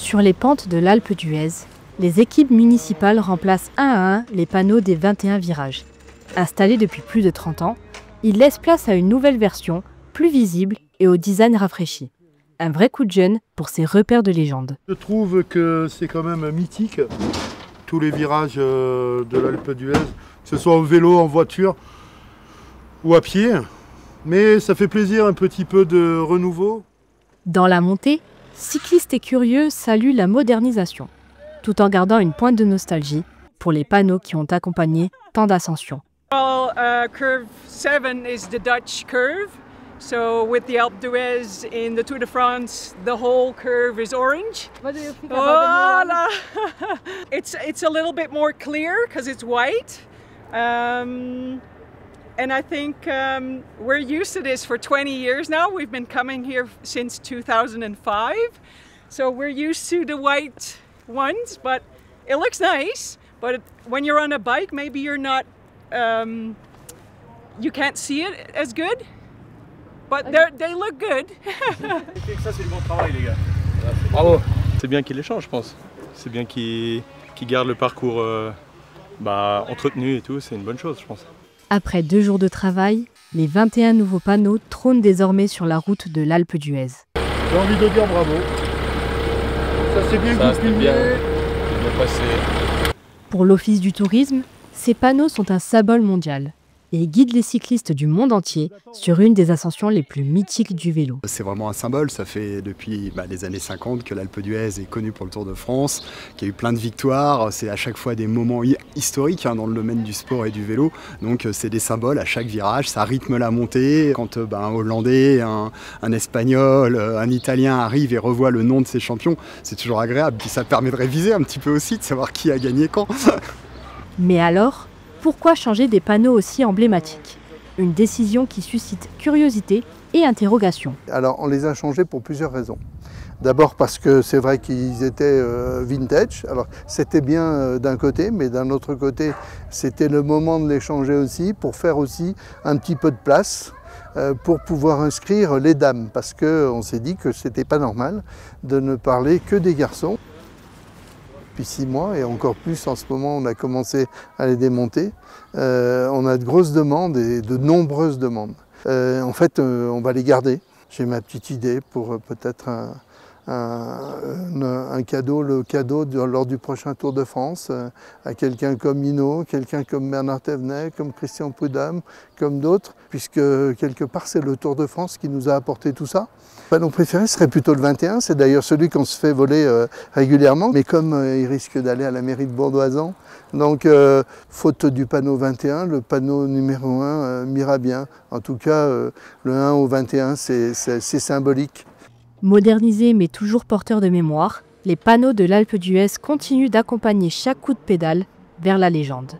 Sur les pentes de l'Alpe d'Huez, les équipes municipales remplacent un à un les panneaux des 21 virages. Installés depuis plus de 30 ans, ils laissent place à une nouvelle version, plus visible et au design rafraîchi. Un vrai coup de jeune pour ces repères de légende. Je trouve que c'est quand même mythique, tous les virages de l'Alpe d'Huez, que ce soit au vélo, en voiture ou à pied. Mais ça fait plaisir, un petit peu de renouveau. Dans la montée, cyclistes et curieux saluent la modernisation, tout en gardant une pointe de nostalgie pour les panneaux qui ont accompagné tant d'ascensions. Well, curve 7 is the Dutch curve. So with the Alpe d'Huez in the Tour de France, the whole curve is orange. What do you think about the new one? It's a little bit more clear because it's white. And I think we're used to this for 20 years now. We've been coming here since 2005. So we're used to the white ones, but it looks nice. But when you're on a bike, maybe you're not, you can't see it as good. But they look good. Ça, c'est du bon travail, les gars. Bravo. C'est bien qu'ils les changent, je pense. C'est bien qu'ils gardent le parcours entretenu et tout. C'est une bonne chose, je pense. Après 2 jours de travail, les 21 nouveaux panneaux trônent désormais sur la route de l'Alpe d'Huez. J'ai envie de dire bravo. Ça s'est bien goupillé. Pour l'Office du tourisme, ces panneaux sont un symbole mondial et guident les cyclistes du monde entier sur une des ascensions les plus mythiques du vélo. C'est vraiment un symbole, ça fait depuis les années 50 que l'Alpe d'Huez est connue pour le Tour de France, qu'il y a eu plein de victoires, c'est à chaque fois des moments historiques dans le domaine du sport et du vélo, donc c'est des symboles à chaque virage, ça rythme la montée. Quand un Hollandais, un Espagnol, un Italien arrive et revoit le nom de ses champions, c'est toujours agréable, puis ça permet de réviser un petit peu aussi, de savoir qui a gagné quand. Mais alors, pourquoi changer des panneaux aussi emblématiques? Une décision qui suscite curiosité et interrogation. Alors on les a changés pour plusieurs raisons. D'abord parce que c'est vrai qu'ils étaient vintage, alors c'était bien d'un côté, mais d'un autre côté c'était le moment de les changer aussi pour faire aussi un petit peu de place pour pouvoir inscrire les dames, parce qu'on s'est dit que c'était pas normal de ne parler que des garçons. Depuis 6 mois et encore plus en ce moment on a commencé à les démonter. On a de grosses demandes et de nombreuses demandes. En fait on va les garder. J'ai ma petite idée pour peut-être un cadeau, lors du prochain Tour de France à quelqu'un comme Hinault, quelqu'un comme Bernard Thévenet, comme Christian Prudhomme, comme d'autres, puisque quelque part c'est le Tour de France qui nous a apporté tout ça. Le panneau préféré serait plutôt le 21, c'est d'ailleurs celui qu'on se fait voler régulièrement, mais comme il risque d'aller à la mairie de Bourdoisan, donc faute du panneau 21, le panneau numéro 1 m'ira bien. En tout cas, le 1 au 21, c'est symbolique. Modernisés mais toujours porteurs de mémoire, les panneaux de l'Alpe d'Huez continuent d'accompagner chaque coup de pédale vers la légende.